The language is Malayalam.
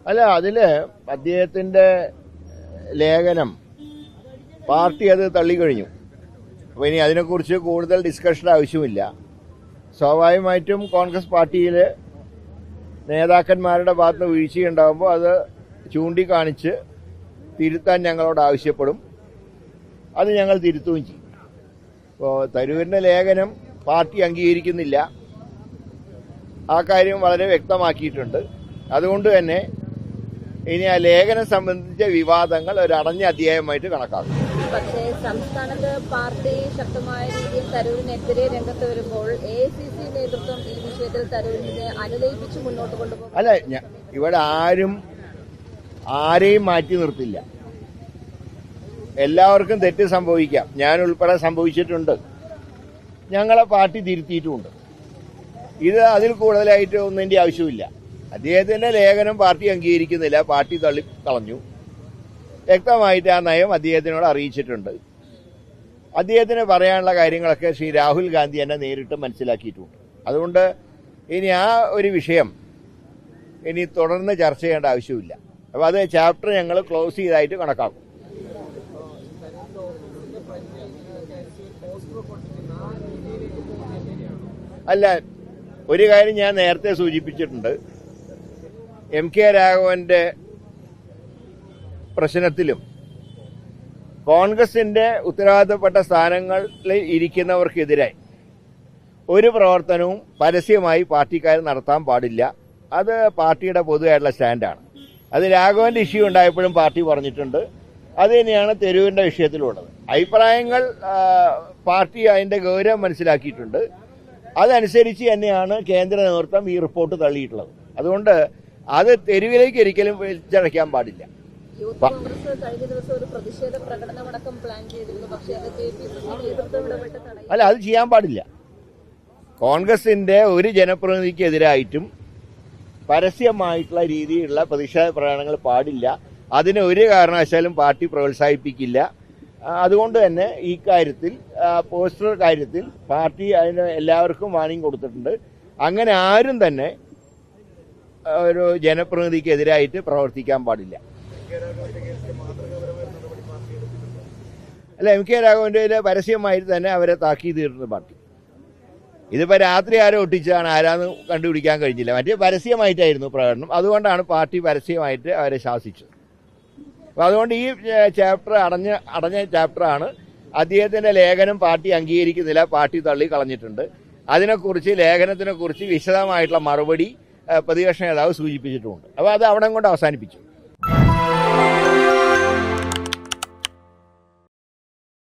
അല്ല, അതില് അദ്ദേഹത്തിന്റെ ലേഖനം പാർട്ടി അത് തള്ളിക്കഴിഞ്ഞു. അപ്പോൾ ഇനി അതിനെക്കുറിച്ച് കൂടുതൽ ഡിസ്കഷൻ ആവശ്യമില്ല. സ്വാഭാവികമായിട്ടും കോൺഗ്രസ് പാർട്ടിയിൽ നേതാക്കന്മാരുടെ ഭാഗത്ത് വീഴ്ചയുണ്ടാകുമ്പോൾ അത് ചൂണ്ടിക്കാണിച്ച് തിരുത്താൻ ഞങ്ങളോട് ആവശ്യപ്പെടും. അത് ഞങ്ങൾ തിരുത്തുകയും ചെയ്യും. ഇപ്പോൾ തരൂരിന്റെ ലേഖനം പാർട്ടി അംഗീകരിക്കുന്നില്ല, ആ കാര്യം വളരെ വ്യക്തമാക്കിയിട്ടുണ്ട്. അതുകൊണ്ട് തന്നെ ഇനി ആ ലേഖനം സംബന്ധിച്ച വിവാദങ്ങൾ ഒരു അടഞ്ഞ അധ്യായമായിട്ട് കണക്കാക്കും. പക്ഷേ സംസ്ഥാനത്ത് പാർട്ടി ശക്തമായ രീതിയിൽ തരൂരിനെതിരെ രംഗത്ത് വരുമ്പോൾ AICC നേതൃത്വം ഈ വിഷയത്തിൽ തരൂരിനെ അനുനയിപ്പിച്ച് മുന്നോട്ട് കൊണ്ടുപോകും. അല്ല, ഇവിടെ ആരെയും മാറ്റി നിർത്തില്ല. എല്ലാവർക്കും തെറ്റ് സംഭവിക്കാം. ഞാൻ ഉൾപ്പെടെ സംഭവിച്ചിട്ടുണ്ട്. ഞങ്ങളെ പാർട്ടി തിരുത്തിയിട്ടുമുണ്ട്. ഇത് അതിൽ കൂടുതലായിട്ട് ഒന്നിന്റെ ആവശ്യമില്ല. അദ്ദേഹത്തിന്റെ ലേഖനം പാർട്ടി അംഗീകരിക്കുന്നില്ല, പാർട്ടി തള്ളിക്കളഞ്ഞു. വ്യക്തമായിട്ട് ആ നയം അദ്ദേഹത്തിനോട് അറിയിച്ചിട്ടുണ്ട്. അദ്ദേഹത്തിന് പറയാനുള്ള കാര്യങ്ങളൊക്കെ ശ്രീ രാഹുൽ ഗാന്ധി എന്നെ നേരിട്ട് മനസ്സിലാക്കിയിട്ടുണ്ട്. അതുകൊണ്ട് ഇനി ആ ഒരു വിഷയം ഇനി തുടർന്ന് ചർച്ച ചെയ്യേണ്ട ആവശ്യമില്ല. അപ്പോൾ അത് ചാപ്റ്റർ ഞങ്ങൾ ക്ലോസ് ചെയ്തായിട്ട് കണക്കാക്കും. അല്ല, ഒരു കാര്യം ഞാൻ നേരത്തെ സൂചിപ്പിച്ചിട്ടുണ്ട്. MK രാഘവന്റെ പ്രശ്നത്തിലും കോൺഗ്രസിന്റെ ഉത്തരവാദിത്തപ്പെട്ട സ്ഥാനങ്ങളിൽ ഇരിക്കുന്നവർക്കെതിരായി ഒരു പ്രവർത്തനവും പരസ്യമായി പാർട്ടിക്കാർ നടത്താൻ പാടില്ല. അത് പാർട്ടിയുടെ പൊതുവായിട്ടുള്ള സ്റ്റാൻഡാണ്. അത് രാഘവന്റെ ഇഷ്യൂ ഉണ്ടായപ്പോഴും പാർട്ടി പറഞ്ഞിട്ടുണ്ട്. അത് തന്നെയാണ് തെരൂരിന്റെ വിഷയത്തിലുള്ളത്. അഭിപ്രായങ്ങൾ പാർട്ടി അതിന്റെ ഗൗരവം മനസ്സിലാക്കിയിട്ടുണ്ട്. അതനുസരിച്ച് തന്നെയാണ് കേന്ദ്ര നേതൃത്വം ഈ റിപ്പോർട്ട് തള്ളിയിട്ടുള്ളത്. അതുകൊണ്ട് അത് തെരുവിലേക്ക് ഒരിക്കലും വലിച്ചടയ്ക്കാൻ പാടില്ല. യൂത്ത് കോൺഗ്രസ് കഴിഞ്ഞ ദിവസം ഒരു പ്രതിഷേധ പ്രകടനമടക്കം പ്ലാൻ ചെയ്തിരുന്നു. പക്ഷേ അത് നേതൃത്വം ഇടപെട്ട് തടയും. അല്ല, അത് ചെയ്യാൻ പാടില്ല. കോൺഗ്രസിന്റെ ഒരു ജനപ്രതിനിധിക്കെതിരായിട്ടും പരസ്യമായിട്ടുള്ള രീതിയിലുള്ള പ്രതിഷേധ പ്രകടനങ്ങൾ പാടില്ല. അതിന് ഒരു കാരണവശാലും പാർട്ടി പ്രോത്സാഹിപ്പിക്കില്ല. അതുകൊണ്ട് തന്നെ ഈ കാര്യത്തിൽ പോസ്റ്റർ കാര്യത്തിൽ പാർട്ടി അതിന് എല്ലാവർക്കും വാണിംഗ് കൊടുത്തിട്ടുണ്ട്. അങ്ങനെ ആരും തന്നെ ഒരു ജനപ്രതിനിധിക്കെതിരായിട്ട് പ്രവർത്തിക്കാൻ പാടില്ല. അല്ല, MK രാഘവന്റെ പരസ്യമായിട്ട് തന്നെ അവരെ താക്കീത് ചെയ്തിട്ടുണ്ട് പാർട്ടി. ഇതിപ്പോ രാത്രി ആരോ ഒട്ടിച്ചാണ്, ആരാന്ന് കണ്ടുപിടിക്കാൻ കഴിഞ്ഞില്ല. മറ്റേ പരസ്യമായിട്ടായിരുന്നു പ്രകടനം. അതുകൊണ്ടാണ് പാർട്ടി പരസ്യമായിട്ട് അവരെ ശാസിച്ചത്. അപ്പൊ അതുകൊണ്ട് ഈ ചാപ്റ്റർ അടഞ്ഞ ചാപ്റ്ററാണ്. അദ്ദേഹത്തിന്റെ ലേഖനം പാർട്ടി അംഗീകരിക്കുന്നില്ല, പാർട്ടി തള്ളി കളഞ്ഞിട്ടുണ്ട്. അതിനെക്കുറിച്ച് ലേഖനത്തിനെ കുറിച്ച് വിശദമായിട്ടുള്ള മറുപടി പ്രതിപക്ഷ നേതാവ് സൂചിപ്പിച്ചിട്ടുമുണ്ട്. അപ്പോൾ അത് അവിടെ കൊണ്ട് അവസാനിപ്പിച്ചു.